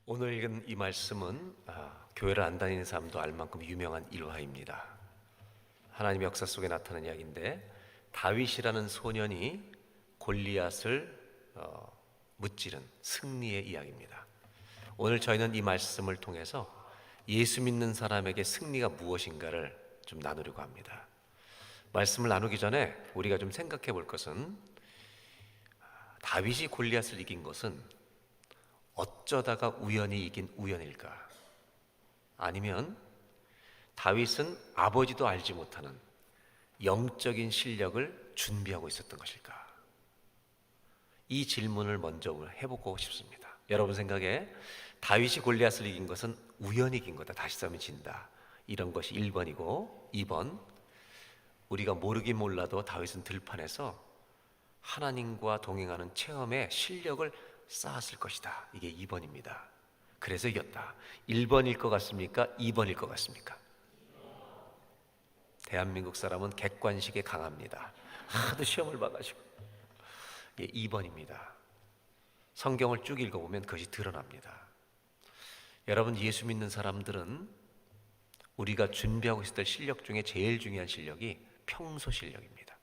오늘 읽은 이 말씀은 교회를 안 다니는 사람도 알 만큼 유명한 일화입니다. 하나님의 역사 속에 나타난 이야기인데, 다윗이라는 소년이 골리앗을 무찌른 승리의 이야기입니다. 오늘 저희는 이 말씀을 통해서 예수 믿는 사람에게 승리가 무엇인가를 좀 나누려고 합니다. 말씀을 나누기 전에 우리가 좀 생각해 볼 것은, 다윗이 골리앗을 이긴 것은 어쩌다가 우연히 이긴 우연일까? 아니면 다윗은 아버지도 알지 못하는 영적인 실력을 준비하고 있었던 것일까? 이 질문을 먼저 해보고 싶습니다. 여러분 생각에 다윗이 골리앗을 이긴 것은 우연히 이긴 거다, 다시 싸우면 진다, 이런 것이 1번이고, 2번, 우리가 모르긴 몰라도 다윗은 들판에서 하나님과 동행하는 체험의 실력을 쌓았을 것이다, 이게 2번입니다. 그래서 이겼다. 1번일 것 같습니까? 2번일 것 같습니까? 대한민국 사람은 객관식에 강합니다. 하도 시험을 봐가지고. 2번입니다. 성경을 쭉 읽어보면 그것이 드러납니다. 여러분, 예수 믿는 사람들은 우리가 준비하고 있을 때 실력 중에 제일 중요한 실력이 평소 실력입니다.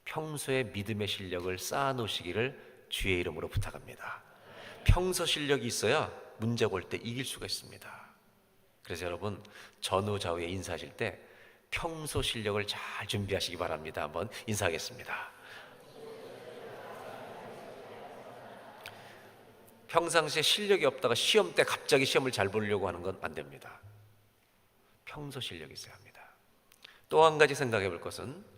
평소에 믿음의 실력을 쌓아놓으시기를 주의 이름으로 부탁합니다. 평소 실력이 있어야 문제가 올 때 이길 수가 있습니다. 그래서 여러분, 전후좌우에 인사하실 때 평소 실력을 잘 준비하시기 바랍니다. 한번 인사하겠습니다. 평상시에 실력이 없다가 시험 때 갑자기 시험을 잘 보려고 하는 건 안 됩니다. 평소 실력이 있어야 합니다. 또 한 가지 생각해 볼 것은,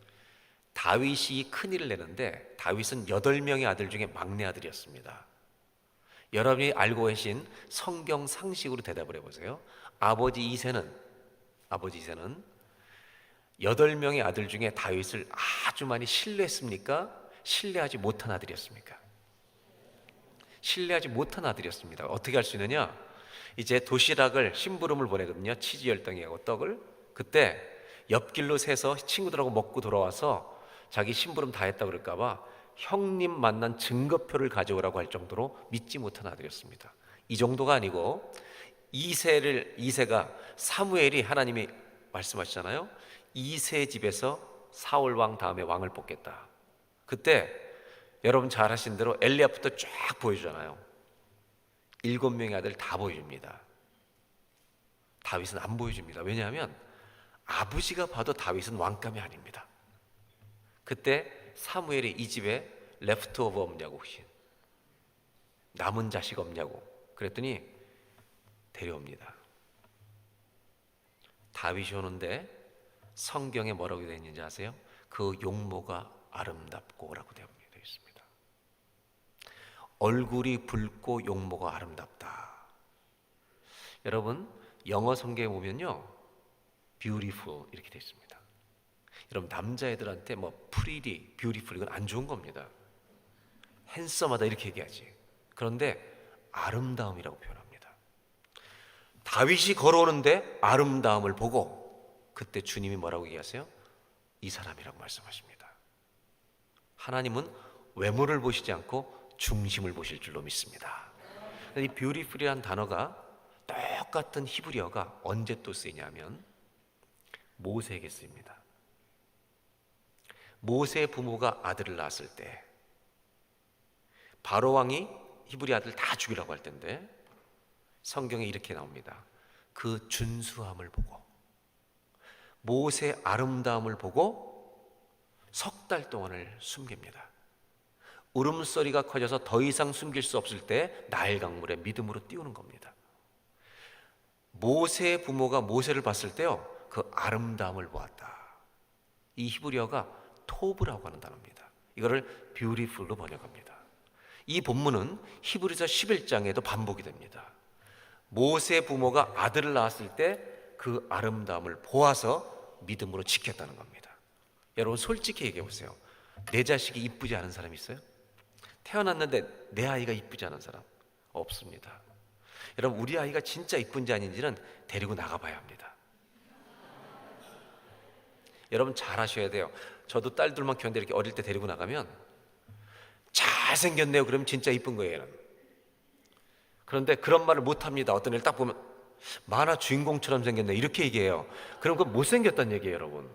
다윗이 큰일을 내는데 다윗은 8명의 아들 중에 막내 아들이었습니다. 여러분이 알고 계신 성경 상식으로 대답을 해보세요. 아버지 이새는 8명의 아들 중에 다윗을 아주 많이 신뢰했습니까? 신뢰하지 못한 아들이었습니까? 신뢰하지 못한 아들이었습니다. 어떻게 할 수 있느냐? 이제 도시락을, 심부름을 보내거든요. 치즈 10덩이하고 떡을. 그때 옆길로 새서 친구들하고 먹고 돌아와서 자기 심부름 다 했다 그럴까 봐 형님 만난 증거표를 가져오라고 할 정도로 믿지 못한 아들이었습니다. 이 정도가 아니고, 이새가, 사무엘이, 하나님이 말씀하시잖아요. 이새 집에서 사울 왕 다음에 왕을 뽑겠다. 그때 여러분 잘 아신 대로 엘리압부터 쫙 보여주잖아요. 7명의 아들 다 보여줍니다. 다윗은 안 보여줍니다. 왜냐하면 아버지가 봐도 다윗은 왕감이 아닙니다. 그때 사무엘이 이 집에 레프트 오버 없냐고, 혹시 남은 자식 없냐고 그랬더니 데려옵니다. 다윗이 오는데 성경에 뭐라고 되어 있는지 아세요? 그 용모가 아름답고 라고 되어 있습니다. 얼굴이 붉고 용모가 아름답다. 여러분, 영어 성경에 보면요, beautiful 이렇게 되어 있습니다. 여러분, 남자애들한테 pretty, beautiful 이건 안 좋은 겁니다. 핸섬하다 이렇게 얘기하지. 그런데 아름다움이라고 표현합니다. 다윗이 걸어오는데 아름다움을 보고 그때 주님이 뭐라고 얘기하세요? 이 사람이라고 말씀하십니다. 하나님은 외모를 보시지 않고 중심을 보실 줄로 믿습니다. 이 beautiful이라는 단어가 똑같은 히브리어가 언제 또 쓰이냐면 모세에게 쓰입니다. 모세의 부모가 아들을 낳았을 때 바로 왕이 히브리 아들 다 죽이라고 할 텐데 성경에 이렇게 나옵니다. 그 준수함을 보고, 모세의 아름다움을 보고 석 달 동안을 숨깁니다. 울음소리가 커져서 더 이상 숨길 수 없을 때 나일 강물에 믿음으로 띄우는 겁니다. 모세의 부모가 모세를 봤을 때요, 그 아름다움을 보았다. 이 히브리어가 토브라고 하는 단어입니다. 이거를 beautiful로 번역합니다. 이 본문은 히브리서 11장에도 반복이 됩니다. 모세의 부모가 아들을 낳았을 때 그 아름다움을 보아서 믿음으로 지켰다는 겁니다. 여러분, 솔직히 얘기해 보세요. 내 자식이 이쁘지 않은 사람 있어요? 태어났는데 내 아이가 이쁘지 않은 사람 없습니다. 여러분, 우리 아이가 진짜 이쁜지 아닌지는 데리고 나가봐야 합니다. 여러분 잘 아셔야 돼요. 저도 딸들만 키웠는데 이렇게 어릴 때 데리고 나가면 잘생겼네요 그러면 진짜 이쁜 거예요. 그런데 그런 말을 못합니다. 어떤 애를 딱 보면 만화 주인공처럼 생겼네 이렇게 얘기해요. 그럼 그건 못생겼다는 얘기예요, 여러분.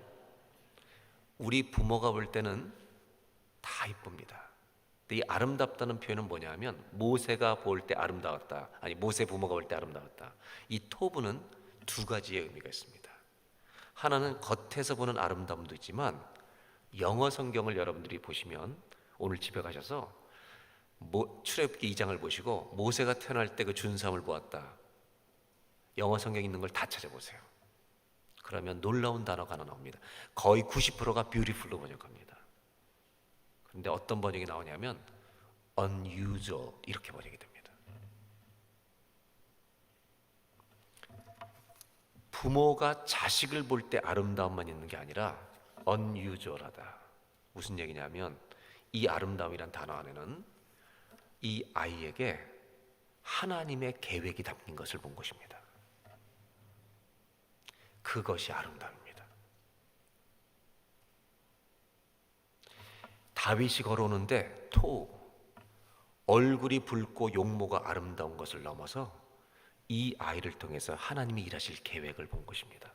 우리 부모가 볼 때는 다 이쁩니다. 근데 이 아름답다는 표현은 뭐냐면 모세가 볼 때 아름다웠다, 아니 모세 부모가 볼 때 아름다웠다. 이 토부는 두 가지의 의미가 있습니다. 하나는 겉에서 보는 아름다움도 있지만 영어 성경을 여러분들이 보시면 오늘 집에 가셔서 출애굽기 2장을 보시고 모세가 태어날 때 그 준sam을 보았다, 영어 성경에 있는 걸 다 찾아보세요. 그러면 놀라운 단어가 하나 나옵니다. 거의 90%가 beautiful로 번역합니다. 그런데 어떤 번역이 나오냐면 unusual 이렇게 번역이 됩니다. 부모가 자식을 볼 때 아름다움만 있는 게 아니라 unusual하다. 무슨 얘기냐면 이 아름다움이란 단어 안에는 이 아이에게 하나님의 계획이 담긴 것을 본 것입니다. 그것이 아름다움입니다. 다윗이 걸어오는데 얼굴이 붉고 용모가 아름다운 것을 넘어서 이 아이를 통해서 하나님이 일하실 계획을 본 것입니다.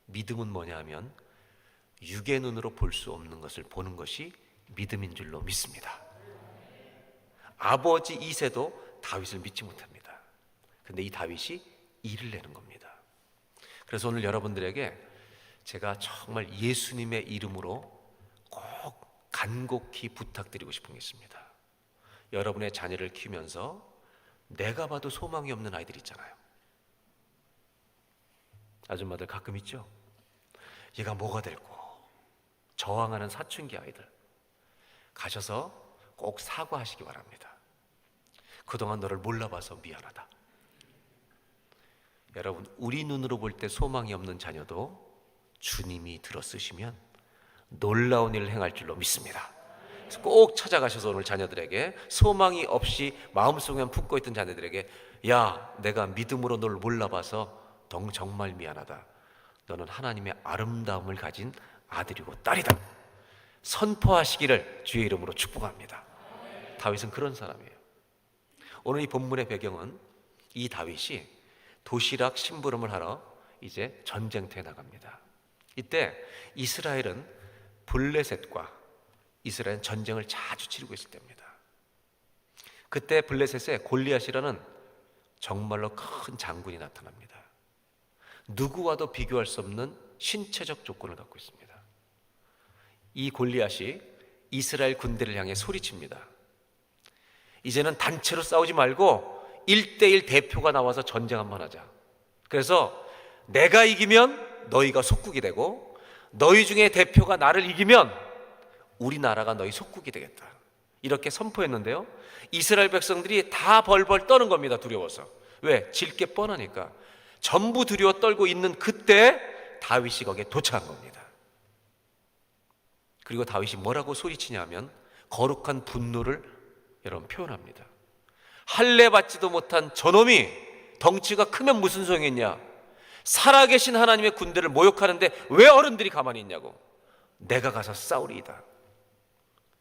믿음은 뭐냐 하면 육의 눈으로 볼 수 없는 것을 보는 것이 믿음인 줄로 믿습니다. 아버지 이새도 다윗을 믿지 못합니다. 근데 이 다윗이 일을 내는 겁니다. 그래서 오늘 여러분들에게 제가 정말 예수님의 이름으로 꼭 간곡히 부탁드리고 싶은 게 있습니다. 여러분의 자녀를 키우면서 내가 봐도 소망이 없는 아이들 있잖아요. 아줌마들 가끔 있죠. 얘가 뭐가 될고 저항하는 사춘기 아이들 가셔서 꼭 사과하시기 바랍니다. 그동안 너를 몰라봐서 미안하다. 여러분, 우리 눈으로 볼 때 소망이 없는 자녀도 주님이 들어쓰시면 놀라운 일을 행할 줄로 믿습니다. 그래서 꼭 찾아가셔서 오늘 자녀들에게, 소망이 없이 마음속에만 품고 있던 자녀들에게, 야, 내가 믿음으로 널 몰라봐서 정말 미안하다. 너는 하나님의 아름다움을 가진 아들이고 딸이다. 선포하시기를 주의 이름으로 축복합니다. 다윗은 그런 사람이에요. 오늘 이 본문의 배경은 이 다윗이 도시락 심부름을 하러 이제 전쟁터에 나갑니다. 이때 이스라엘은 블레셋과 이스라엘은 전쟁을 자주 치르고 있을 때입니다. 그때 블레셋에 골리앗이라는 정말로 큰 장군이 나타납니다. 누구와도 비교할 수 없는 신체적 조건을 갖고 있습니다. 이 골리앗이 이스라엘 군대를 향해 소리칩니다. 이제는 단체로 싸우지 말고 1대1 대표가 나와서 전쟁 한번 하자. 그래서 내가 이기면 너희가 속국이 되고, 너희 중에 대표가 나를 이기면 우리나라가 너희 속국이 되겠다. 이렇게 선포했는데요, 이스라엘 백성들이 다 벌벌 떠는 겁니다. 두려워서. 왜? 질 게 뻔하니까. 전부 두려워 떨고 있는 그때 다윗이 거기에 도착한 겁니다. 그리고 다윗이 뭐라고 소리치냐면 거룩한 분노를 여러분 표현합니다. 할례 받지도 못한 저놈이 덩치가 크면 무슨 소용이 있냐? 살아계신 하나님의 군대를 모욕하는데 왜 어른들이 가만히 있냐고. 내가 가서 싸우리이다.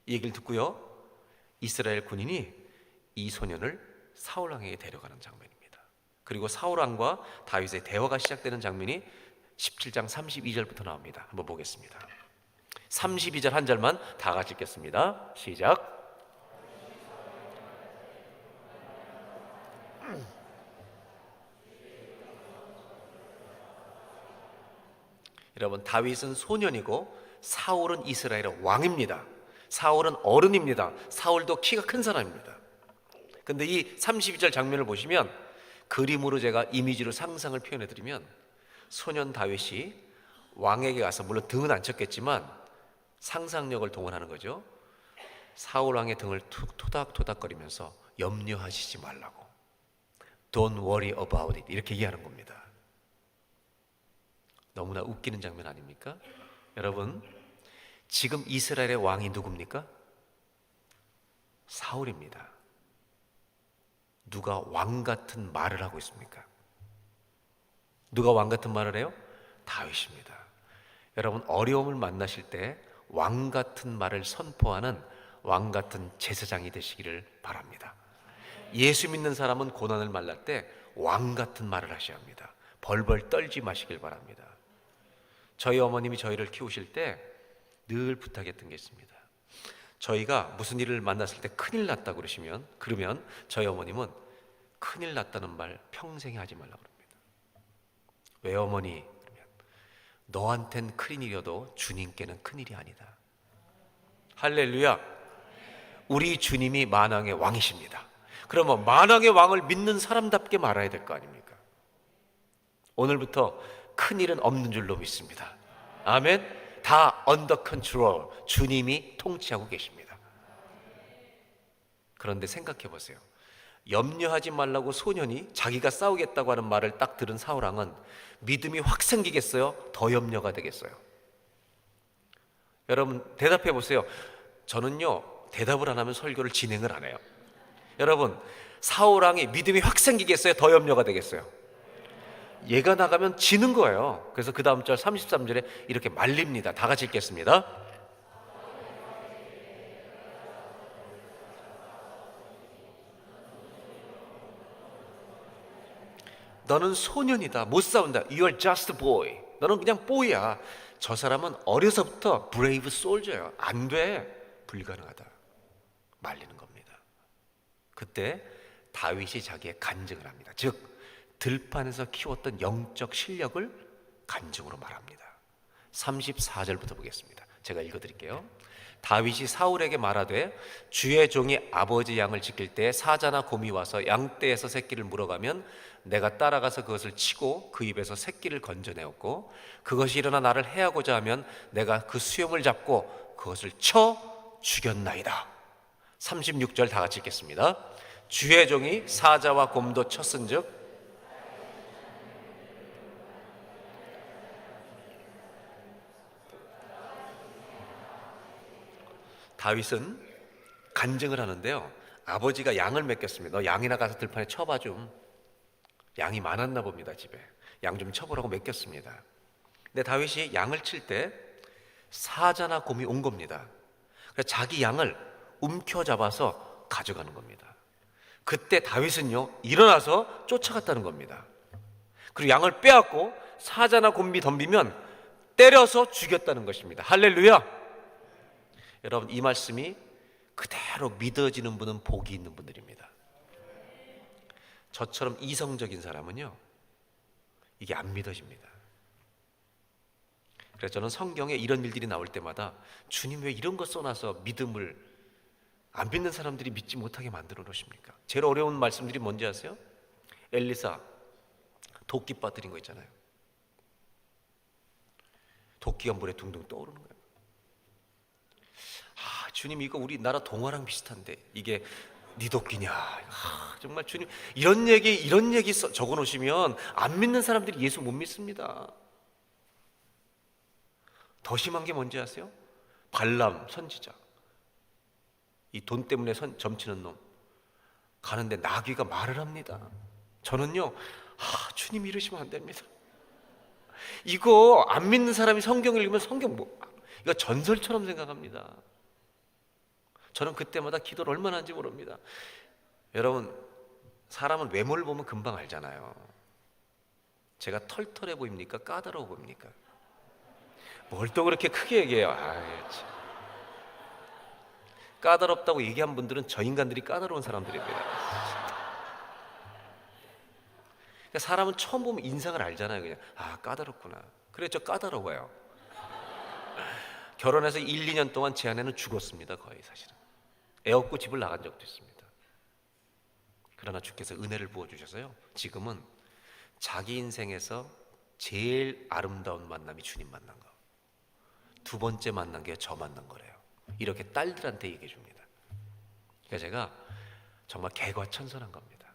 이 얘기를 듣고요, 이스라엘 군인이 이 소년을 사울왕에게 데려가는 장면입니다. 그리고 사울왕과 다윗의 대화가 시작되는 장면이 17장 32절부터 나옵니다. 한번 보겠습니다. 32절 한 절만 다 같이 읽겠습니다. 시작. 여러분, 다윗은 소년이고 사울은 이스라엘의 왕입니다. 사울은 어른입니다. 사울도 키가 큰 사람입니다. 근데 이 32절 장면을 보시면 그림으로 제가 이미지로 상상을 표현해드리면 소년 다윗이 왕에게 가서, 물론 등은 안 쳤겠지만 상상력을 동원하는 거죠. 사울 왕의 등을 토닥토닥거리면서 염려하시지 말라고, Don't worry about it, 이렇게 얘기하는 겁니다. 너무나 웃기는 장면 아닙니까? 여러분, 지금 이스라엘의 왕이 누굽니까? 사울입니다. 누가 왕 같은 말을 하고 있습니까? 누가 왕 같은 말을 해요? 다윗입니다. 여러분, 어려움을 만나실 때 왕 같은 말을 선포하는 왕 같은 제사장이 되시기를 바랍니다. 예수 믿는 사람은 고난을 만날 때 왕 같은 말을 하셔야 합니다. 벌벌 떨지 마시길 바랍니다. 저희 어머님이 저희를 키우실 때 늘 부탁했던 게 있습니다. 저희가 무슨 일을 만났을 때 큰일 났다 그러면 저희 어머님은 큰일 났다는 말 평생에 하지 말라고 합니다. 왜 어머니? 그러면 너한텐 큰일이어도 주님께는 큰일이 아니다. 할렐루야. 우리 주님이 만왕의 왕이십니다. 그러면 만왕의 왕을 믿는 사람답게 말아야 될 거 아닙니까? 오늘부터 큰일은 없는 줄로 믿습니다. 아멘. 다 under control, 주님이 통치하고 계십니다. 그런데 생각해 보세요. 염려하지 말라고 소년이 자기가 싸우겠다고 하는 말을 딱 들은 사울왕은 믿음이 확 생기겠어요? 더 염려가 되겠어요? 여러분 대답해 보세요. 저는요 대답을 안 하면 설교를 진행을 안 해요. 여러분 사울왕이 믿음이 확 생기겠어요? 더 염려가 되겠어요? 얘가 나가면 지는 거예요. 그래서 그 다음 절 33절에 이렇게 말립니다. 다 같이 읽겠습니다. 너는 소년이다. 못 싸운다. You are just a boy. 너는 그냥 보이야. 저 사람은 어려서부터 brave soldier야. 안 돼. 불가능하다. 말리는 겁니다. 그때 다윗이 자기의 간증을 합니다. 즉 들판에서 키웠던 영적 실력을 간증으로 말합니다. 34절부터 보겠습니다. 제가 읽어드릴게요. 다윗이 사울에게 말하되 주의 종이 아버지 양을 지킬 때 사자나 곰이 와서 양떼에서 새끼를 물어가면 내가 따라가서 그것을 치고 그 입에서 새끼를 건져내었고 그것이 일어나 나를 해하고자 하면 내가 그 수염을 잡고 그것을 쳐 죽였나이다. 36절 다 같이 읽겠습니다. 주의 종이 사자와 곰도 쳤은즉 다윗은 간증을 하는데요. 아버지가 양을 맡겼습니다. 너 양이나 가서 들판에 쳐봐 좀. 양이 많았나 봅니다. 집에. 양 좀 쳐보라고 맡겼습니다. 근데 다윗이 양을 칠 때 사자나 곰이 온 겁니다. 그래서 자기 양을 움켜잡아서 가져가는 겁니다. 그때 다윗은요 일어나서 쫓아갔다는 겁니다. 그리고 양을 빼앗고 사자나 곰이 덤비면 때려서 죽였다는 것입니다. 할렐루야. 여러분 이 말씀이 그대로 믿어지는 분은 복이 있는 분들입니다. 저처럼 이성적인 사람은요 이게 안 믿어집니다. 그래서 저는 성경에 이런 일들이 나올 때마다 주님 왜 이런 거 써놔서 믿음을 안 믿는 사람들이 믿지 못하게 만들어 놓으십니까? 제일 어려운 말씀들이 뭔지 아세요? 엘리사 도끼 빠뜨린 거 있잖아요. 도끼가 물에 둥둥 떠오르는 거예요. 주님 이거 우리나라 동화랑 비슷한데 이게 네 도끼냐? 정말 주님 이런 얘기 적어 놓으시면 안 믿는 사람들이 예수 못 믿습니다. 더 심한 게 뭔지 아세요? 발람 선지자. 이 돈 때문에 점치는 놈 가는데 나귀가 말을 합니다. 저는요 주님 이러시면 안 됩니다. 이거 안 믿는 사람이 성경을 읽으면 이거 전설처럼 생각합니다. 저는 그때마다 기도를 얼마나 하는지 모릅니다. 여러분 사람은 외모를 보면 금방 알잖아요. 제가 털털해 보입니까? 까다로워 보입니까? 뭘 또 그렇게 크게 얘기해요. 까다롭다고 얘기한 분들은 저 인간들이 까다로운 사람들입니다. 그러니까 사람은 처음 보면 인상을 알잖아요. 그냥 까다롭구나. 그래 저 까다로워요. 결혼해서 1, 2년 동안 제 아내는 죽었습니다. 거의 사실은 애 없고 집을 나간 적도 있습니다. 그러나 주께서 은혜를 부어주셔서요 지금은 자기 인생에서 제일 아름다운 만남이 주님 만난 거, 두 번째 만난 게 저 만난 거래요. 이렇게 딸들한테 얘기해 줍니다. 그러니까 제가 정말 개과천선한 겁니다.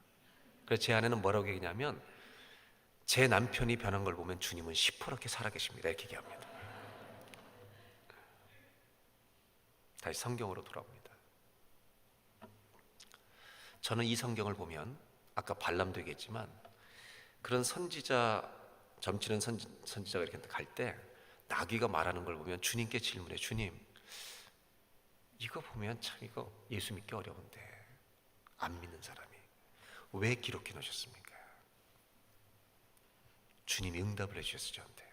그래서 제 아내는 뭐라고 얘기냐면 제 남편이 변한 걸 보면 주님은 시퍼렇게 살아계십니다 이렇게 얘기합니다. 다시 성경으로 돌아옵니다. 저는 이 성경을 보면 아까 발람도 얘기했지만 그런 선지자 점치는 선지자가 이렇게 갈 때 나귀가 말하는 걸 보면 주님께 질문해. 주님 이거 보면 참 이거 예수 믿기 어려운데 안 믿는 사람이 왜 기록해 놓으셨습니까? 주님이 응답을 해주셨어요. 저한테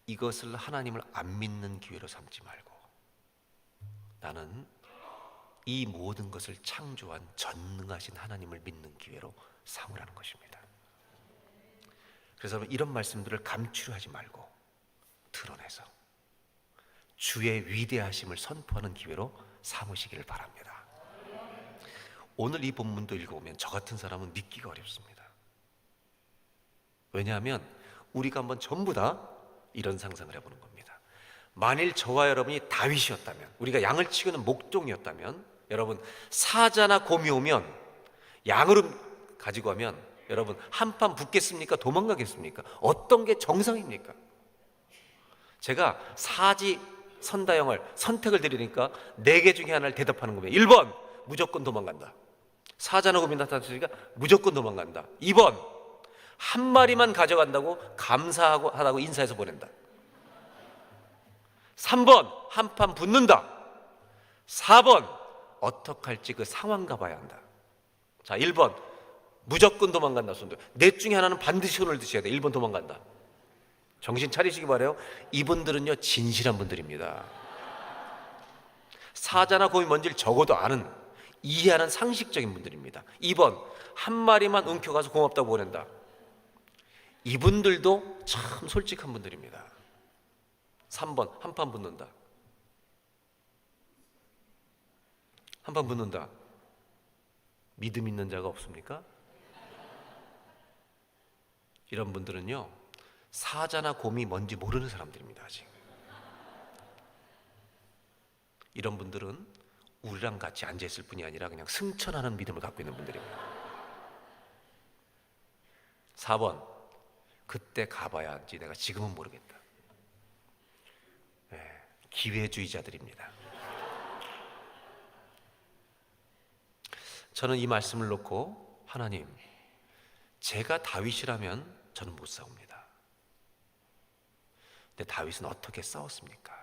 이것을 하나님을 안 믿는 기회로 삼지 말고 나는 이 모든 것을 창조한 전능하신 하나님을 믿는 기회로 삼으라는 것입니다. 그래서 이런 말씀들을 감추려 하지 말고 드러내서 주의 위대하심을 선포하는 기회로 삼으시기를 바랍니다. 오늘 이 본문도 읽어보면 저 같은 사람은 믿기가 어렵습니다. 왜냐하면 우리가 한번 전부 다 이런 상상을 해보는 겁니다. 만일 저와 여러분이 다윗이었다면, 우리가 양을 치우는 목동이었다면, 여러분 사자나 곰이 오면 양을 가지고 하면 여러분 한판 붙겠습니까? 도망가겠습니까? 어떤 게 정상입니까? 제가 사지 선다형을 선택을 드리니까 4개 중에 하나를 대답하는 겁니다. 1번 무조건 도망간다. 사자나 곰이 나타났으니까 무조건 도망간다. 2번 한 마리만 가져간다고 감사하다고 인사해서 보낸다. 3번 한판 붙는다. 4번 어떻게 할지 그 상황 가봐야 한다. 자, 1번 무조건 도망간다. 손들. 넷 중에 하나는 반드시 손을 드셔야 돼. 1번 도망간다. 정신 차리시기 바라요. 이분들은요 진실한 분들입니다. 사자나 곰이 뭔지를 적어도 아는, 이해하는 상식적인 분들입니다. 2번 한 마리만 움켜가서 고맙다고 보낸다. 이분들도 참 솔직한 분들입니다. 3번 한판 붙는다. 한판 붙는다. 믿음 있는 자가 없습니까? 이런 분들은요 사자나 곰이 뭔지 모르는 사람들입니다. 아직 이런 분들은 우리랑 같이 앉아있을 뿐이 아니라 그냥 승천하는 믿음을 갖고 있는 분들입니다. 4번 그때 가봐야 하지 내가 지금은 모르겠다. 네, 기회주의자들입니다. 저는 이 말씀을 놓고 하나님, 제가 다윗이라면 저는 못 싸웁니다. 근데 다윗은 어떻게 싸웠습니까?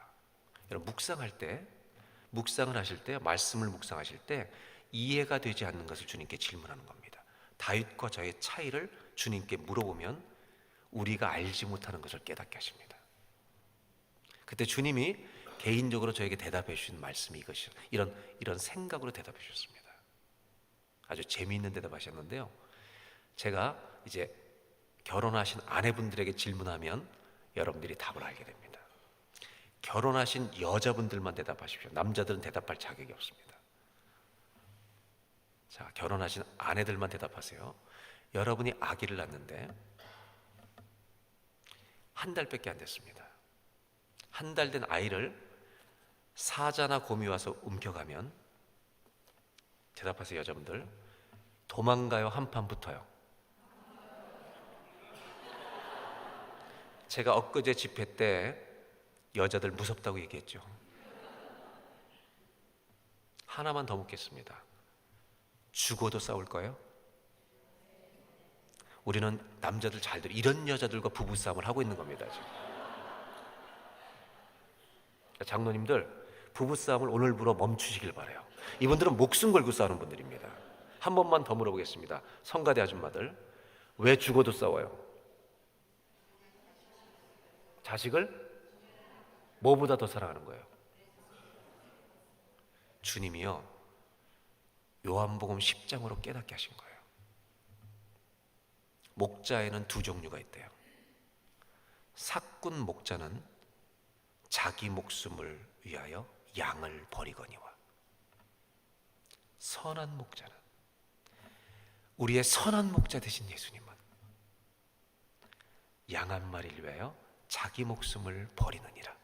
여러분 묵상을 하실 때, 말씀을 묵상하실 때 이해가 되지 않는 것을 주님께 질문하는 겁니다. 다윗과 저의 차이를 주님께 물어보면 우리가 알지 못하는 것을 깨닫게 하십니다. 그때 주님이 개인적으로 저에게 대답해 주신 말씀이 이것이요. 이런 생각으로 대답해 주셨습니다. 아주 재미있는 대답하셨는데요. 제가 이제 결혼하신 아내분들에게 질문하면 여러분들이 답을 알게 됩니다. 결혼하신 여자분들만 대답하십시오. 남자들은 대답할 자격이 없습니다. 자, 결혼하신 아내들만 대답하세요. 여러분이 아기를 낳는데 한 달밖에 안 됐습니다. 한 달 된 아이를 사자나 곰이 와서 움켜가면 대답하세요. 여자분들 도망가요? 한판 붙어요? 제가 엊그제 집회 때 여자들 무섭다고 얘기했죠. 하나만 더 묻겠습니다. 죽어도 싸울 거예요? 우리는 남자들 잘 들어 이런 여자들과 부부싸움을 하고 있는 겁니다. 지금. 장로님들 부부싸움을 오늘부로 멈추시길 바라요. 이분들은 목숨 걸고 싸우는 분들입니다. 한 번만 더 물어보겠습니다. 성가대 아줌마들 왜 죽어도 싸워요? 자식을 뭐보다 더 사랑하는 거예요? 주님이요 요한복음 10장으로 깨닫게 하신 거예요. 목자에는 두 종류가 있대요. 사꾼 목자는 자기 목숨을 위하여 양을 버리거니와 선한 목자는 우리의 선한 목자 되신 예수님은 양 한 마리를 위하여 자기 목숨을 버리느니라.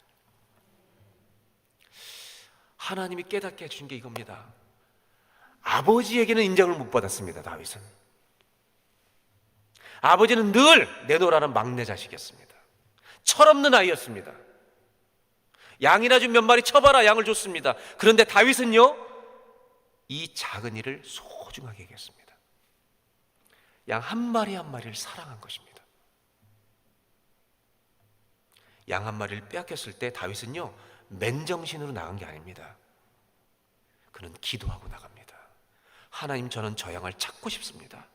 하나님이 깨닫게 해준 게 이겁니다. 아버지에게는 인정을 못 받았습니다. 다윗은 아버지는 늘 내놓으라는 막내 자식이었습니다. 철없는 아이였습니다. 양이나 좀 몇 마리 쳐봐라 양을 줬습니다. 그런데 다윗은요 이 작은 일을 소중하게 여겼습니다. 양 한 마리 한 마리를 사랑한 것입니다. 양 한 마리를 빼앗겼을 때 다윗은요 맨정신으로 나간 게 아닙니다. 그는 기도하고 나갑니다. 하나님, 저는 저 양을 찾고 싶습니다.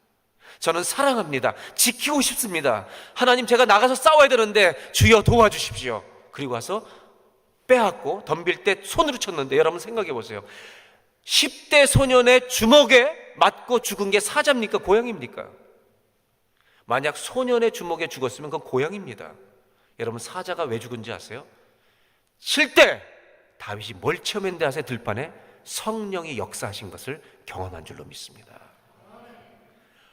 저는 사랑합니다. 지키고 싶습니다. 하나님, 제가 나가서 싸워야 되는데 주여 도와주십시오. 그리고 와서 빼앗고 덤빌 때 손으로 쳤는데, 여러분 생각해 보세요. 10대 소년의 주먹에 맞고 죽은 게 사자입니까? 고양입니까? 만약 소년의 주먹에 죽었으면 그건 고양입니다. 여러분, 사자가 왜 죽은지 아세요? 칠 때 다윗이 뭘 체험했는데 아세요? 들판에 성령이 역사하신 것을 경험한 줄로 믿습니다.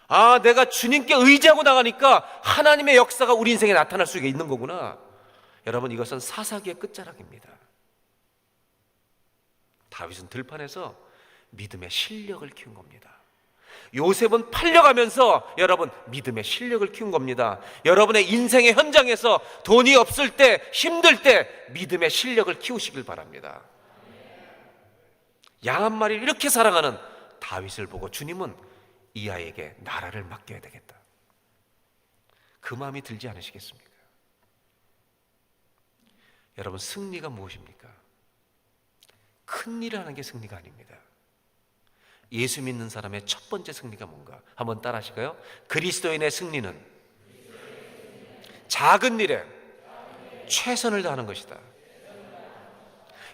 아, 내가 주님께 의지하고 나가니까 하나님의 역사가 우리 인생에 나타날 수 있는 거구나. 여러분, 이것은 사사기의 끝자락입니다. 다윗은 들판에서 믿음의 실력을 키운 겁니다. 요셉은 팔려가면서 여러분 믿음의 실력을 키운 겁니다. 여러분의 인생의 현장에서 돈이 없을 때, 힘들 때 믿음의 실력을 키우시길 바랍니다. 양 한 마리를 이렇게 사랑하는 다윗을 보고 주님은 이 아이에게 나라를 맡겨야 되겠다, 그 마음이 들지 않으시겠습니까? 여러분, 승리가 무엇입니까? 큰 일을 하는 게 승리가 아닙니다. 예수 믿는 사람의 첫 번째 승리가 뭔가 한번 따라 하실까요? 그리스도인의 승리는 작은 일에 최선을 다하는 것이다.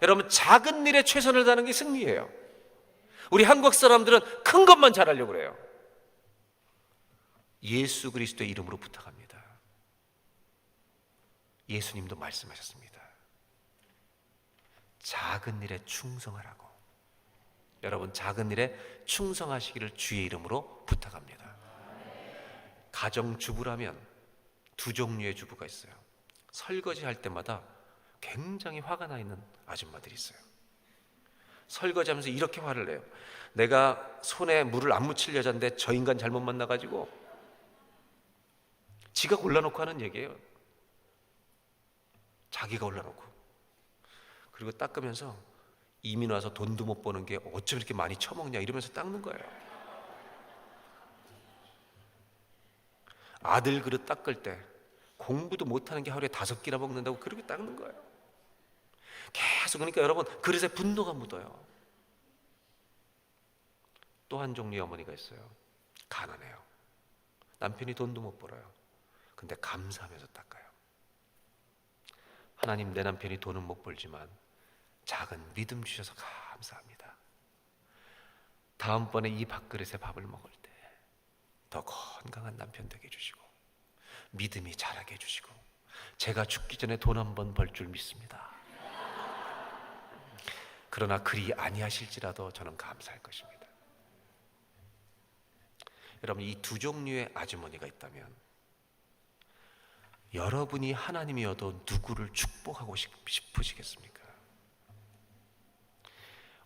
여러분, 작은 일에 최선을 다하는 게 승리예요. 우리 한국 사람들은 큰 것만 잘하려고 그래요. 예수 그리스도의 이름으로 부탁합니다. 예수님도 말씀하셨습니다. 작은 일에 충성하라고. 여러분, 작은 일에 충성하시기를 주의 이름으로 부탁합니다. 가정주부라면 두 종류의 주부가 있어요. 설거지 할 때마다 굉장히 화가 나 있는 아줌마들이 있어요. 설거지하면서 이렇게 화를 내요. 내가 손에 물을 안 묻힐 여잔데 저 인간 잘못 만나가지고, 지가 골라놓고 하는 얘기예요. 자기가 올라놓고. 그리고 닦으면서 이민 와서 돈도 못 버는 게 어쩜 이렇게 많이 처먹냐 이러면서 닦는 거예요. 아들 그릇 닦을 때 공부도 못하는 게 하루에 5끼나 먹는다고 그렇게 닦는 거예요. 계속. 그러니까 여러분, 그릇에 분노가 묻어요. 또 한 종류의 어머니가 있어요. 가난해요. 남편이 돈도 못 벌어요. 근데 감사하면서 닦아요. 하나님, 내 남편이 돈은 못 벌지만 작은 믿음 주셔서 감사합니다. 다음번에 이 밥그릇에 밥을 먹을 때 더 건강한 남편 되게 해주시고 믿음이 자라게 해주시고 제가 죽기 전에 돈 한 번 벌 줄 믿습니다. 그러나 그리 아니하실지라도 저는 감사할 것입니다. 여러분, 이 두 종류의 아주머니가 있다면 여러분이 하나님이어도 누구를 축복하고 싶으시겠습니까?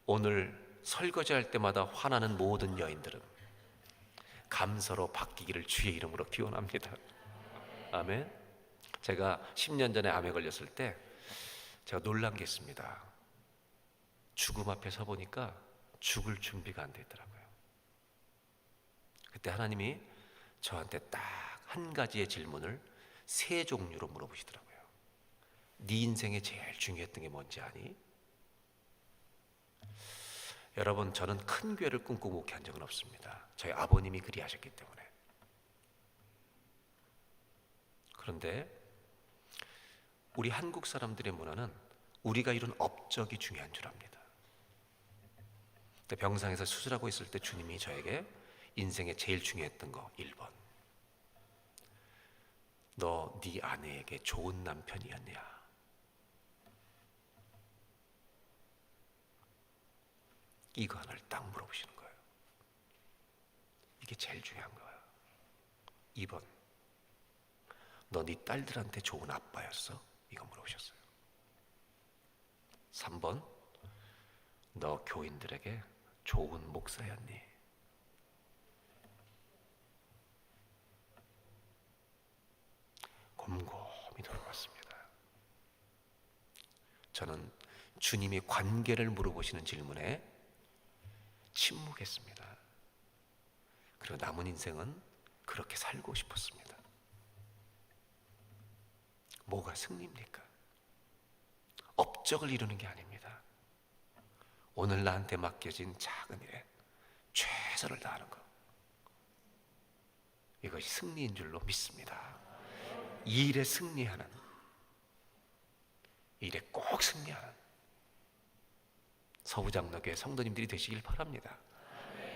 오늘 설거지할 때마다 화나는 모든 여인들은 감사로 바뀌기를 주의 이름으로 기원합니다. 아멘. 제가 10년 전에 암에 걸렸을 때 제가 놀란 게 있습니다. 죽음 앞에 서 보니까 죽을 준비가 안 돼 있더라고요. 그때 하나님이 저한테 딱 한 가지의 질문을 3종류로 물어보시더라고요. 네 인생에 제일 중요했던 게 뭔지 아니? 여러분, 저는 큰 교회를 꿈꾸고 목회한 적은 없습니다. 저희 아버님이 그리 하셨기 때문에. 그런데 우리 한국 사람들의 문화는 우리가 이룬 업적이 중요한 줄 압니다. 병상에서 수술하고 있을 때 주님이 저에게 인생에 제일 중요했던 거 1번, 너 네 아내에게 좋은 남편이었냐? 이거 하나를 딱 물어보시는 거예요. 이게 제일 중요한 거예요. 2번, 너 네 딸들한테 좋은 아빠였어? 이거 물어보셨어요. 3번, 너 교인들에게 좋은 목사였니? 곰곰이 돌아봤습니다. 저는 주님이 관계를 물어보시는 질문에 침묵했습니다. 그리고 남은 인생은 그렇게 살고 싶었습니다. 뭐가 승리입니까? 업적을 이루는 게 아닙니다. 오늘 나한테 맡겨진 작은 일에 최선을 다하는 것, 이것이 승리인 줄로 믿습니다. 이 일에 승리하는, 이 일에 꼭 승리하는 서부장로교회 성도님들이 되시길 바랍니다.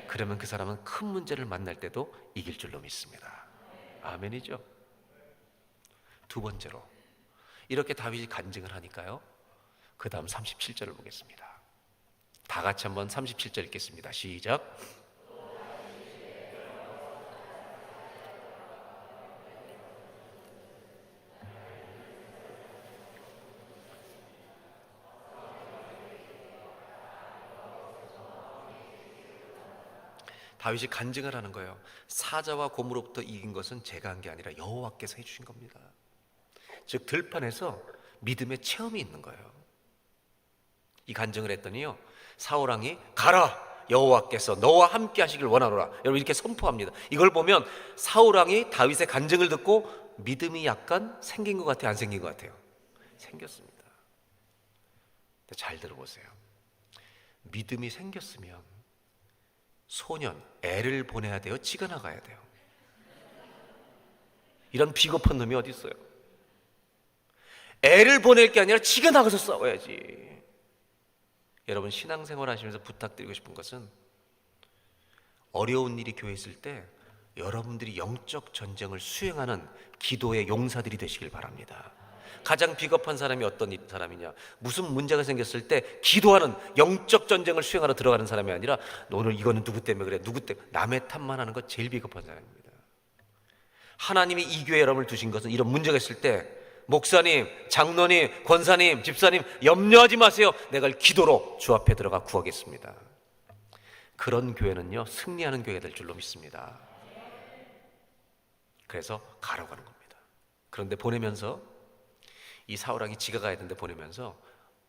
그러면 그 사람은 큰 문제를 만날 때도 이길 줄로 믿습니다. 아멘이죠. 두 번째로, 이렇게 다윗이 간증을 하니까요, 그 다음 37절을 보겠습니다. 다 같이 한번 37절 읽겠습니다. 시작. 다윗이 간증을 하는 거예요. 사자와 곰으로부터 이긴 것은 제가 한 게 아니라 여호와께서 해주신 겁니다. 즉 들판에서 믿음의 체험이 있는 거예요. 이 간증을 했더니요, 사울왕이 가라, 여호와께서 너와 함께 하시길 원하노라, 여러분 이렇게 선포합니다. 이걸 보면 사울왕이 다윗의 간증을 듣고 믿음이 약간 생긴 것 같아요, 안 생긴 것 같아요? 생겼습니다. 근데 잘 들어보세요. 믿음이 생겼으면 소년, 애를 보내야 돼요? 지가 나가야 돼요? 이런 비겁한 놈이 어디 있어요? 애를 보낼 게 아니라 지가 나가서 싸워야지. 여러분 신앙생활 하시면서 부탁드리고 싶은 것은, 어려운 일이 교회에 있을 때 여러분들이 영적 전쟁을 수행하는 기도의 용사들이 되시길 바랍니다. 가장 비겁한 사람이 어떤 사람이냐, 무슨 문제가 생겼을 때 기도하는, 영적 전쟁을 수행하러 들어가는 사람이 아니라 오늘 이거는 누구 때문에 그래, 누구 때문에, 남의 탓만 하는 것 제일 비겁한 사람입니다. 하나님이 이 교회에 여러분을 두신 것은 이런 문제가 있을 때 목사님, 장로님, 권사님, 집사님 염려하지 마세요, 내가 기도로 주 앞에 들어가 구하겠습니다. 그런 교회는요 승리하는 교회가 될 줄로 믿습니다. 그래서 가라고 하는 겁니다. 그런데 보내면서 이 사울왕이 지가 가야 되는데 보내면서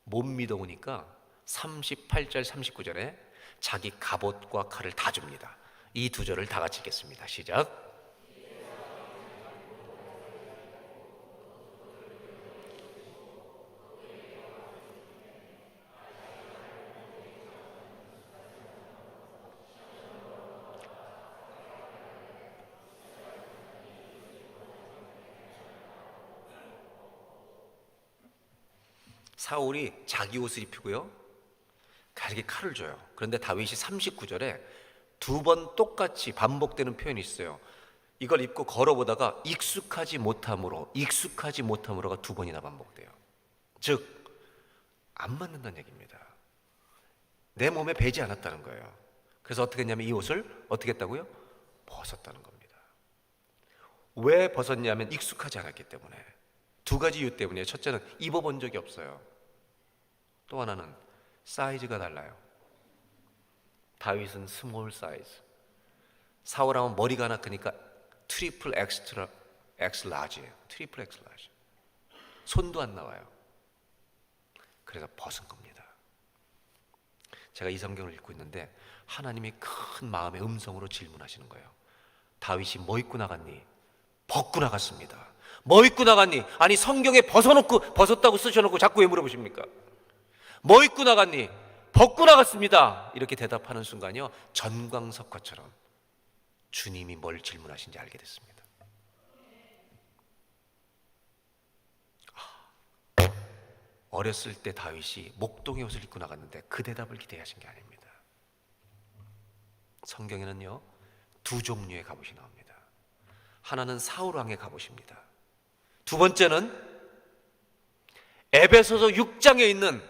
못 믿어오니까 38절 39절에 자기 갑옷과 칼을 다 줍니다. 이 두 절을 다 같이 읽겠습니다. 시작. 사울이 자기 옷을 입히고요, 가지게 칼을 줘요. 그런데 다윗이 39절에 두 번 똑같이 반복되는 표현이 있어요. 이걸 입고 걸어보다가 익숙하지 못함으로가 두 번이나 반복돼요. 즉 안 맞는다는 얘기입니다. 내 몸에 배지 않았다는 거예요. 그래서 어떻게 했냐면 이 옷을 어떻게 했다고요? 벗었다는 겁니다. 왜 벗었냐면 익숙하지 않았기 때문에. 두 가지 이유 때문이에요. 첫째는 입어본 적이 없어요. 또 하나는 사이즈가 달라요. 다윗은 스몰 사이즈, 사울하면 머리가 하나 크니까 트리플 엑스트라 엑스 라지예요. 트리플 엑스 라지. 손도 안 나와요. 그래서 벗은 겁니다. 제가 이 성경을 읽고 있는데 하나님이 큰 마음의 음성으로 질문하시는 거예요. 다윗이 뭐 입고 나갔니? 벗고 나갔습니다. 뭐 입고 나갔니? 아니 성경에 벗었다고 쓰셔놓고 자꾸 왜 물어보십니까? 뭐 입고 나갔니? 벗고 나갔습니다. 이렇게 대답하는 순간요, 전광석화처럼 주님이 뭘 질문하신지 알게 됐습니다. 어렸을 때 다윗이 목동의 옷을 입고 나갔는데 그 대답을 기대하신 게 아닙니다. 성경에는요 두 종류의 갑옷이 나옵니다. 하나는 사울왕의 갑옷입니다. 두 번째는 에베소서 6장에 있는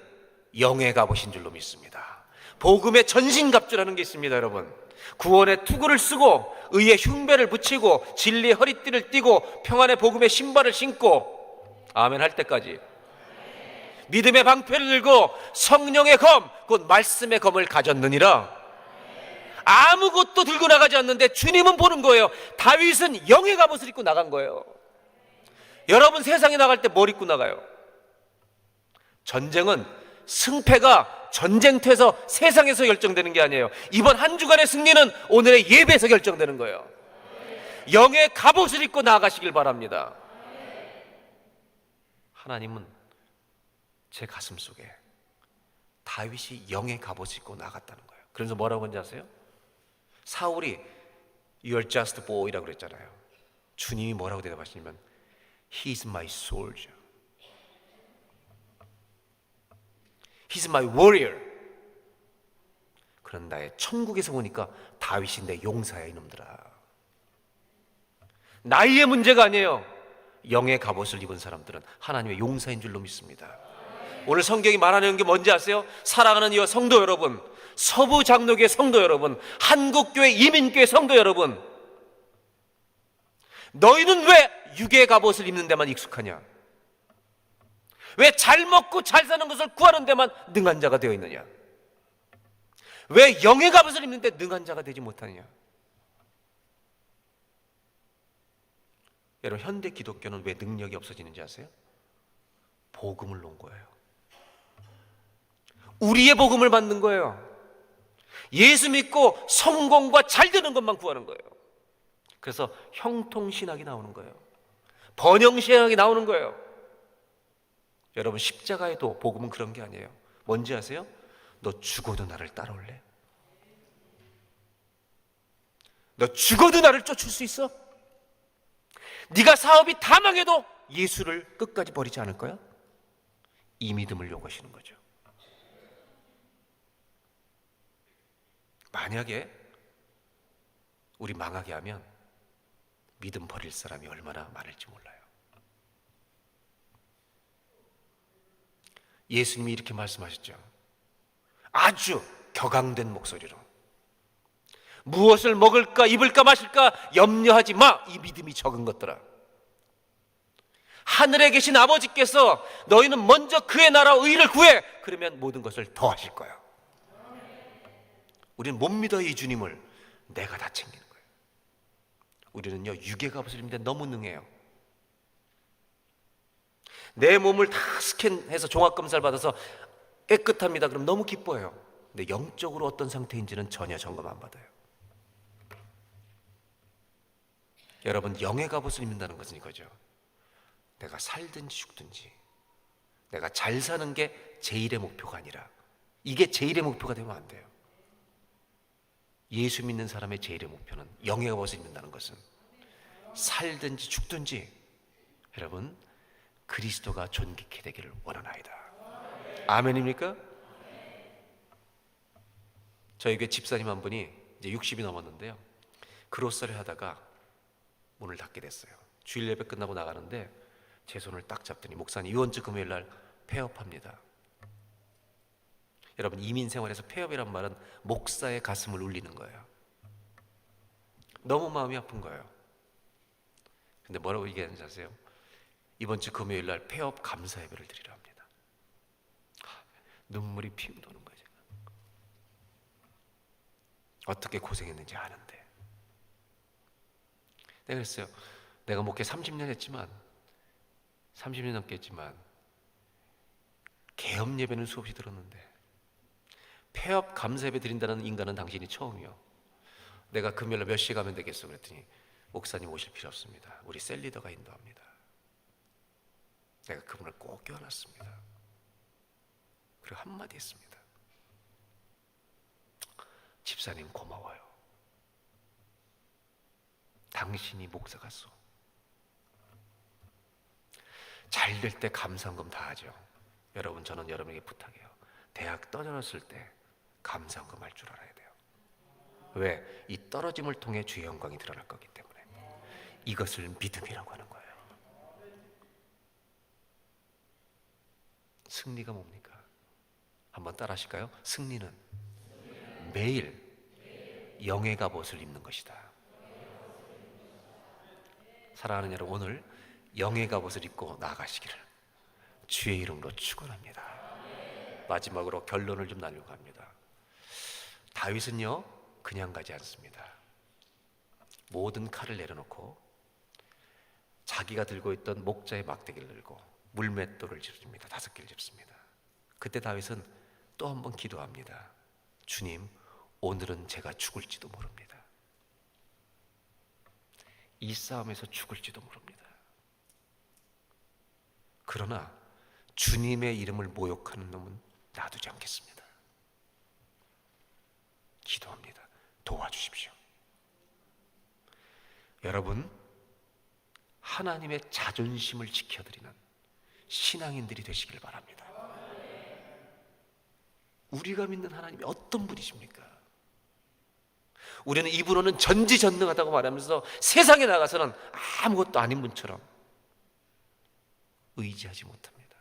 영의 갑옷인 줄로 믿습니다. 복음의 전신갑주라는 게 있습니다. 여러분, 구원의 투구를 쓰고 의의 흉배를 붙이고 진리의 허리띠를 띠고 평안의 복음의 신발을 신고 아멘 할 때까지 믿음의 방패를 들고 성령의 검, 곧 말씀의 검을 가졌느니라. 아무것도 들고 나가지 않는데 주님은 보는 거예요. 다윗은 영의 갑옷을 입고 나간 거예요. 여러분 세상에 나갈 때 뭘 입고 나가요? 전쟁은 승패가 전쟁터에서 세상에서 결정되는 게 아니에요. 이번 한 주간의 승리는 오늘의 예배에서 결정되는 거예요. 영의 갑옷을 입고 나아가시길 바랍니다. 하나님은 제 가슴 속에 다윗이 영의 갑옷을 입고 나갔다는 거예요. 그래서 뭐라고 하는지 아세요? 사울이 You're just a boy라고 그랬잖아요. 주님이 뭐라고 대답하시냐면 He's my soldier. He's my warrior. 그런 나의 천국에서 오니까 다윗이 내 용사야 이놈들아. 나이의 문제가 아니에요. 영의 갑옷을 입은 사람들은 하나님의 용사인 줄로 믿습니다. 오늘 성경이 말하는 게 뭔지 아세요? 사랑하는 이 성도 여러분, 서부 장로교회 성도 여러분, 한국교회 이민교회 성도 여러분, 너희는 왜 육의 갑옷을 입는 데만 익숙하냐? 왜 잘 먹고 잘 사는 것을 구하는 데만 능한 자가 되어 있느냐? 왜 영의 갑옷을 입는데 능한 자가 되지 못하느냐? 여러분, 현대 기독교는 왜 능력이 없어지는지 아세요? 복음을 놓은 거예요. 우리의 복음을 받는 거예요. 예수 믿고 성공과 잘 되는 것만 구하는 거예요. 그래서 형통신학이 나오는 거예요. 번영신학이 나오는 거예요. 여러분, 십자가에도 복음은 그런 게 아니에요. 뭔지 아세요? 너 죽어도 나를 따라올래? 너 죽어도 나를 쫓을 수 있어? 네가 사업이 다 망해도 예수를 끝까지 버리지 않을 거야? 이 믿음을 요구하시는 거죠. 만약에 우리 망하게 하면 믿음 버릴 사람이 얼마나 많을지 몰라요. 예수님이 이렇게 말씀하셨죠. 아주 격앙된 목소리로 무엇을 먹을까 입을까 마실까 염려하지 마. 이 믿음이 적은 것들아. 하늘에 계신 아버지께서 너희는 먼저 그의 나라 의를 구해. 그러면 모든 것을 더하실 거야. 우리는 못 믿어. 이 주님을 내가 다 챙기는 거예요. 우리는요 육의 갑옷을 입는데 너무 능해요. 내 몸을 다 스캔해서 종합검사를 받아서 깨끗합니다. 그럼 너무 기뻐요. 근데 영적으로 어떤 상태인지는 전혀 점검 안 받아요. 여러분, 영의 갑옷을 입는다는 것은 이거죠. 내가 살든지 죽든지 내가 잘 사는 게 제일의 목표가 아니라 이게 제일의 목표가 되면 안 돼요. 예수 믿는 사람의 제일의 목표는 영의 갑옷을 입는다는 것은 살든지 죽든지 여러분 그리스도가 존귀케 되기를 원하나이다. 아멘입니까? 저희 교회 집사님 한 분이 이제 60이 넘었는데요. 그로서를 하다가 문을 닫게 됐어요. 주일 예배 끝나고 나가는데 제 손을 딱 잡더니 목사님 이번 주 금요일 날 폐업합니다. 여러분, 이민 생활에서 폐업이란 말은 목사의 가슴을 울리는 거예요. 너무 마음이 아픈 거예요. 근데 뭐라고 얘기하는지 아세요? 이번 주 금요일 날 폐업 감사 예배를 드리려 합니다. 눈물이 핑 도는 거예요. 제가. 어떻게 고생했는지 아는데. 내가 그랬어요. 내가 목회 30년 했지만 30년 넘게 했지만 개업 예배는 수없이 들었는데 폐업 감사 예배 드린다는 인간은 당신이 처음이요. 내가 금요일날 몇 시에 가면 되겠어? 그랬더니 목사님 오실 필요 없습니다. 우리 셀리더가 인도합니다. 내가 그분을 꼭 껴안았습니다. 그리고 한마디 했습니다. 집사님 고마워요. 당신이 목사 같소. 잘 될 때 감사헌금 다 하죠. 여러분, 저는 여러분에게 부탁해요. 대학 떨어졌을 때 감사헌금 할 줄 알아야 돼요. 왜? 이 떨어짐을 통해 주의 영광이 드러날 거기 때문에. 이것을 믿음이라고 하는 거예요. 승리가 뭡니까? 한번 따라 하실까요? 승리는 매일 영의 갑옷을 입는 것이다. 사랑하는 여러분, 오늘 영의 갑옷을 입고 나아가시기를 주의 이름으로 축원합니다. 마지막으로 결론을 좀 나누려고 합니다. 다윗은요 그냥 가지 않습니다. 모든 칼을 내려놓고 자기가 들고 있던 목자의 막대기를 들고 물맷돌을 짚습니다. 5개를 짚습니다. 그때 다윗은 또 한 번 기도합니다. 주님, 오늘은 제가 죽을지도 모릅니다. 이 싸움에서 죽을지도 모릅니다. 그러나 주님의 이름을 모욕하는 놈은 놔두지 않겠습니다. 기도합니다. 도와주십시오. 여러분, 하나님의 자존심을 지켜드리는 신앙인들이 되시길 바랍니다. 우리가 믿는 하나님이 어떤 분이십니까? 우리는 입으로는 전지전능하다고 말하면서 세상에 나가서는 아무것도 아닌 분처럼 의지하지 못합니다.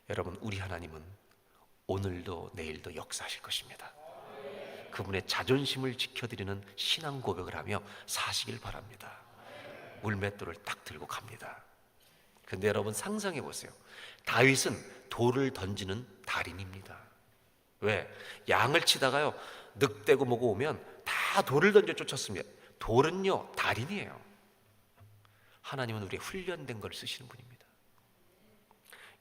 여러분, 우리 하나님은 오늘도 내일도 역사하실 것입니다. 그분의 자존심을 지켜드리는 신앙 고백을 하며 사시길 바랍니다. 물맷돌을 딱 들고 갑니다. 근데 여러분 상상해 보세요. 다윗은 돌을 던지는 달인입니다. 왜? 양을 치다가요 늑대고 뭐고 오면 다 돌을 던져 쫓았습니다. 돌은요 달인이에요. 하나님은 우리의 훈련된 걸 쓰시는 분입니다.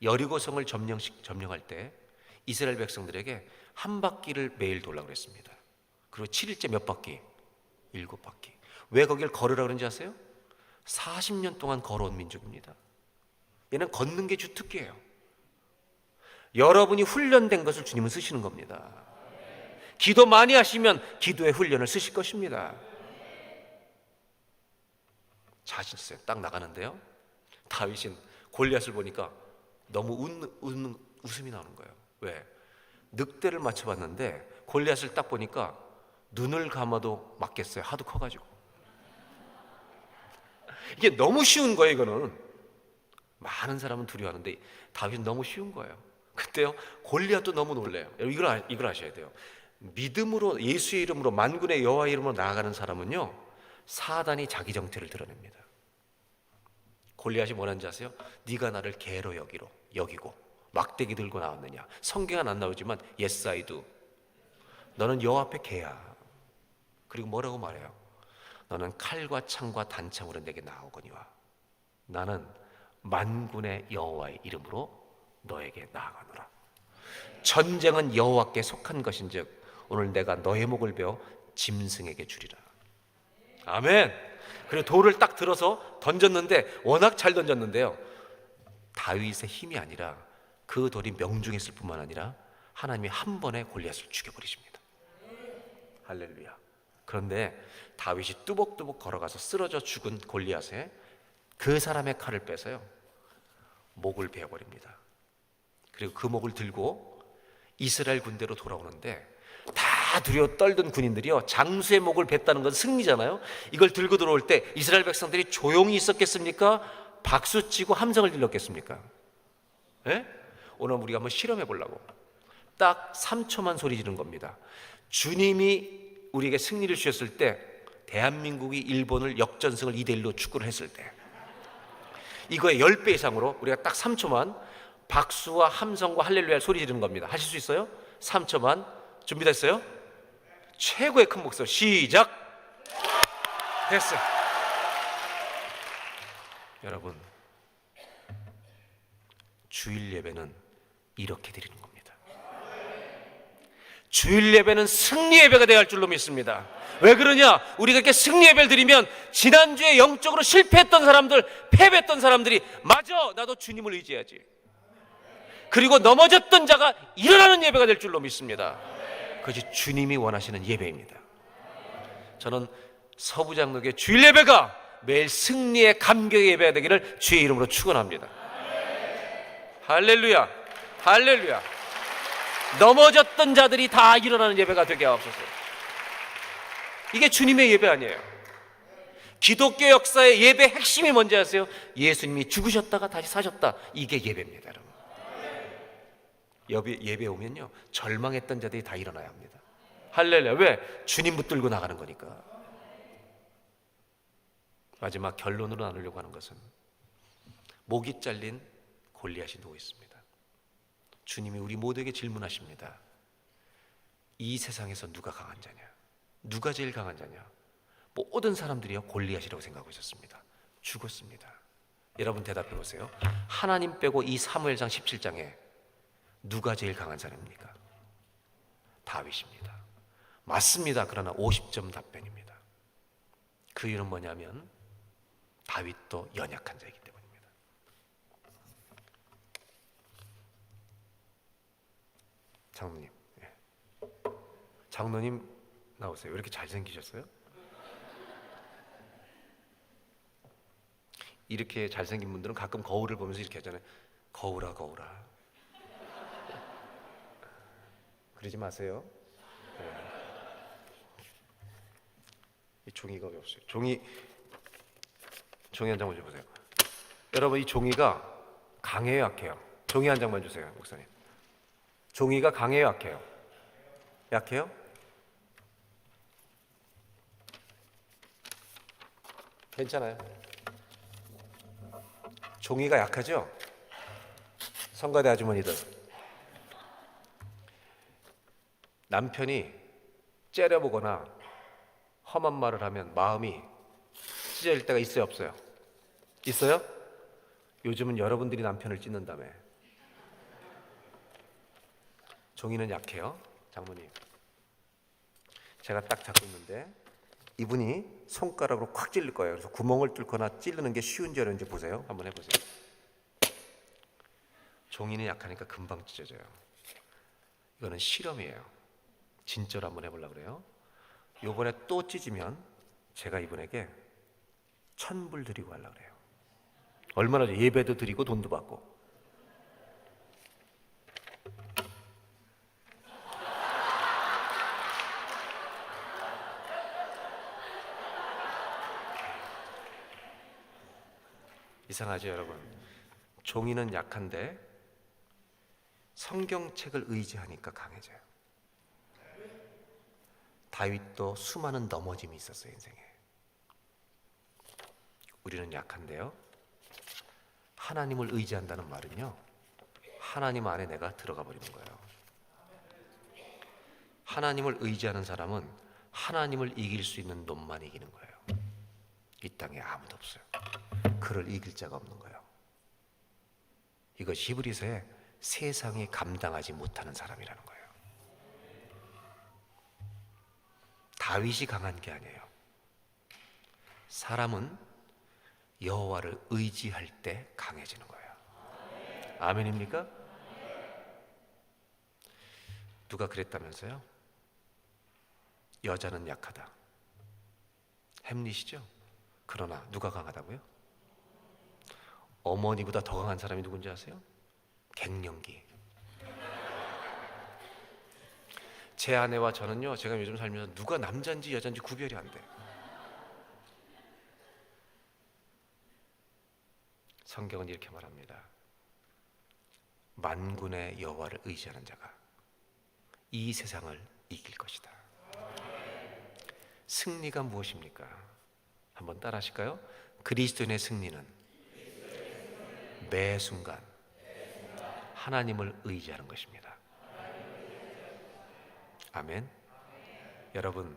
여리고성을 점령할 때 이스라엘 백성들에게 한 바퀴를 매일 돌라고 그랬습니다. 그리고 7일째 몇 바퀴? 7바퀴. 왜 거길 걸으라고 그런지 아세요? 40년 동안 걸어온 민족입니다. 얘는 걷는 게 주특기예요. 여러분이 훈련된 것을 주님은 쓰시는 겁니다. 기도 많이 하시면 기도의 훈련을 쓰실 것입니다. 자신 있어요. 딱 나가는데요 다윗은 골리앗을 보니까 너무 웃음이 나오는 거예요. 왜? 늑대를 맞춰봤는데 골리앗을 딱 보니까 눈을 감아도 맞겠어요. 하도 커가지고. 이게 너무 쉬운 거예요. 이거는 많은 사람은 두려워하는데 다윗은 너무 쉬운 거예요. 그때요 골리앗도 너무 놀래요. 이걸 아셔야 돼요. 믿음으로 예수의 이름으로 만군의 여호와의 이름으로 나아가는 사람은요 사단이 자기 정체를 드러냅니다. 골리앗이 뭐라는지 아세요? 네가 나를 개로 여기고 막대기 들고 나왔느냐. 성경은 안 나오지만 Yes I do. 너는 여호와 앞에 개야. 그리고 뭐라고 말해요? 너는 칼과 창과 단창으로 내게 나오거니와 나는 만군의 여호와의 이름으로 너에게 나아가노라. 전쟁은 여호와께 속한 것인즉 오늘 내가 너의 목을 베어 짐승에게 주리라. 아멘. 그리고 돌을 딱 들어서 던졌는데 워낙 잘 던졌는데요 다윗의 힘이 아니라 그 돌이 명중했을 뿐만 아니라 하나님이 한 번에 골리앗을 죽여버리십니다. 할렐루야. 그런데 다윗이 뚜벅뚜벅 걸어가서 쓰러져 죽은 골리앗에 그 사람의 칼을 빼서요 목을 베어버립니다. 그리고 그 목을 들고 이스라엘 군대로 돌아오는데 다 두려워 떨던 군인들이요 장수의 목을 뱉다는 건 승리잖아요. 이걸 들고 들어올 때 이스라엘 백성들이 조용히 있었겠습니까? 박수 치고 함성을 질렀겠습니까? 예? 오늘 우리가 한번 실험해 보려고 딱 3초만 소리 지른 겁니다. 주님이 우리에게 승리를 주셨을 때 대한민국이 일본을 역전승을 2대1로 축구를 했을 때 이거의 10배 이상으로 우리가 딱 3초만 박수와 함성과 할렐루야 소리 지르는 겁니다. 하실 수 있어요? 3초만. 준비됐어요? 최고의 큰 목소리 시작. 됐어요. 여러분 주일 예배는 이렇게 드리는 겁니다. 주일 예배는 승리 예배가 되어야 할 줄로 믿습니다. 왜 그러냐? 우리가 이렇게 승리 예배를 드리면 지난주에 영적으로 실패했던 사람들, 패배했던 사람들이 맞아 나도 주님을 의지해야지. 그리고 넘어졌던 자가 일어나는 예배가 될 줄로 믿습니다. 그것이 주님이 원하시는 예배입니다. 저는 서부장로교회 주일 예배가 매일 승리의 감격의 예배가 되기를 주의 이름으로 축원합니다. 할렐루야, 할렐루야. 넘어졌던 자들이 다 일어나는 예배가 되게 하옵소서. 이게 주님의 예배 아니에요. 기독교 역사의 예배 핵심이 뭔지 아세요? 예수님이 죽으셨다가 다시 사셨다. 이게 예배입니다, 여러분. 예배 오면요 절망했던 자들이 다 일어나야 합니다. 할렐루야. 왜? 주님 붙들고 나가는 거니까. 마지막 결론으로 나누려고 하는 것은 목이 잘린 골리앗이 누워 있습니다. 주님이 우리 모두에게 질문하십니다. 이 세상에서 누가 강한 자냐? 누가 제일 강한 자냐? 모든 사람들이요 골리앗이라고 생각하고 있었습니다. 죽었습니다. 여러분 대답해 보세요. 하나님 빼고 이 사무엘상 17장에 누가 제일 강한 사람입니까? 다윗입니다. 맞습니다. 그러나 50점 답변입니다. 그 이유는 뭐냐면 다윗도 연약한 자이기 때문입니다. 장로님, 장로님 나오세요. 왜 이렇게 잘생기셨어요? 이렇게 잘생긴 분들은 가끔 거울을 보면서 이렇게 하잖아요. 거울아 거울아. 그러지 마세요. 네. 이 종이가 왜 없어요? 종이 한 장만 줘보세요. 여러분, 이 종이가 강해요, 약해요? 종이 한 장만 주세요, 목사님. 종이가 강해요, 약해요? 약해요? 괜찮아요. 종이가 약하죠? 성가대 아주머니들, 남편이 째려보거나 험한 말을 하면 마음이 찢어질 때가 있어요, 없어요? 있어요? 요즘은 여러분들이 남편을 찢는다며. 종이는 약해요. 장모님, 제가 딱 잡고 있는데 이분이 손가락으로 콱 찔릴 거예요. 그래서 구멍을 뚫거나 찌르는 게 쉬운지 어려운지 보세요. 한번 해보세요. 종이는 약하니까 금방 찢어져요. 이거는 실험이에요. 진짜로 한번 해보려고 그래요. 요번에 또 찢으면 제가 이분에게 1,000불 드리고 하려고 그래요. 얼마나 예배도 드리고 돈도 받고. 이상하죠, 여러분? 종이는 약한데 성경책을 의지하니까 강해져요. 다윗도 수많은 넘어짐이 있었어요, 인생에. 우리는 약한데요, 하나님을 의지한다는 말은요, 하나님 안에 내가 들어가 버리는 거예요. 하나님을 의지하는 사람은 하나님을 이길 수 있는 놈만 이기는 거예요. 이 땅에 아무도 없어요. 그를 이길 자가 없는 거예요. 이것이 히브리서에 세상이 감당하지 못하는 사람이라는 거예요. 다윗이 강한 게 아니에요. 사람은 여호와를 의지할 때 강해지는 거예요. 아멘입니까? 누가 그랬다면서요? 여자는 약하다. 햄릿이죠? 그러나 누가 강하다고요? 어머니보다 더 강한 사람이 누군지 아세요? 갱년기. 제 아내와 저는요, 제가 요즘 살면서 누가 남자인지 여자인지 구별이 안 돼. 성경은 이렇게 말합니다. 만군의 여호와를 의지하는 자가 이 세상을 이길 것이다. 승리가 무엇입니까? 한번 따라 하실까요? 그리스도인의 승리는 매 순간 하나님을 의지하는 것입니다. 아멘. 여러분,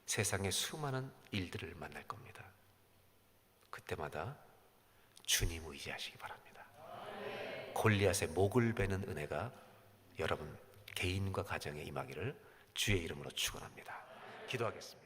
세상에 수많은 일들을 만날 겁니다. 그때마다 주님 의지하시기 바랍니다. 골리앗의 목을 베는 은혜가 여러분 개인과 가정에 임하기를 주의 이름으로 축원합니다. 기도하겠습니다.